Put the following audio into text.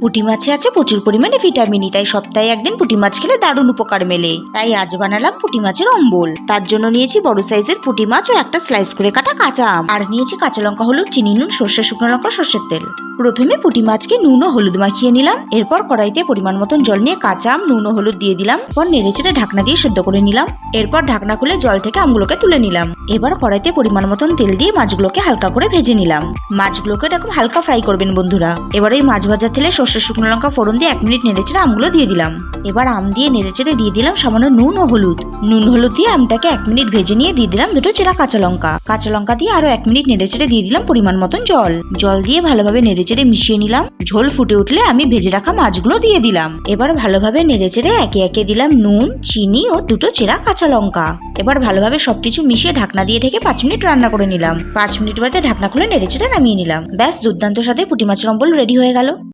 পুঁটি মাছে আছে প্রচুর পরিমাণে ভিটামিন, তাই সপ্তাহে একদিন পুঁটি মাছ খেলে দারুণ উপকার মেলে। তাই আজ বানালাম পুঁটি মাছের অম্বল। তার জন্য নিয়েছি বড় সাইজের পুঁটি মাছ ও একটা স্লাইস করে কাটা কাঁচা আম, আর নিয়েছি কাঁচা লঙ্কা, হলুদ, চিনি, নুন, সর্ষে, শুকনো লঙ্কা, সর্ষের তেল। প্রথমে পুঁটি মাছকে নুন ও হলুদ মাখিয়ে নিলাম। এরপর কড়াইতে পরিমাণ মতন জল নিয়ে কাঁচা আম, নুন ও হলুদ দিয়ে দিলাম। এরপর নেড়েচেড়ে ঢাকনা দিয়ে সেদ্ধ করে নিলাম। এরপর ঢাকনা খুলে জল থেকে আমগুলোকে তুলে নিলাম। এবার কড়াইতে পরিমাণ মতন তেল দিয়ে মাছগুলোকে হালকা করে ভেজে নিলাম। মাছগুলোকে এরকম হালকা ফ্রাই করবেন বন্ধুরা। এবার ওই মাছ ভাজার তেলে সর্ষে, শুকনো লঙ্কা ফোড়ন দিয়ে 1 মিনিট নেড়েচেড়ে আমগুলো দিয়ে দিলাম। এবার আম দিয়ে নেড়েচেড়ে দিয়ে দিলাম সামান্য নুন ও হলুদ। নুন হলুদ দিয়ে আমটাকে 1 মিনিট ভেজে নিয়ে দিয়ে দিলাম 2টো চেরা কাঁচা লঙ্কা। কাঁচা লঙ্কা দিয়ে আরো 1 মিনিট নেড়েচেড়ে দিয়ে দিলাম পরিমাণ মতন জল। জল দিয়ে ভালোভাবে নেড়েচেড়ে মিশিয়ে নিলাম। ঝোল ফুটে উঠলে আমি ভেজে রাখা মাছগুলো দিয়ে দিলাম। এবার ভালোভাবে নেড়েচেড়ে একে একে দিলাম নুন, চিনি ও 2টো চেরা কাঁচা লঙ্কা। এবার ভালোভাবে সবকিছু মিশিয়ে ঢাকনা দিয়ে ঢেকে 5 মিনিট রান্না করে নিলাম। 5 মিনিট বাদে ঢাকনা খুলে নেড়েচেড়ে নামিয়ে নিলাম। ব্যাস, দুর্দান্ত স্বাদে পুঁটি মাছের অম্বল রেডি হয়ে গেল।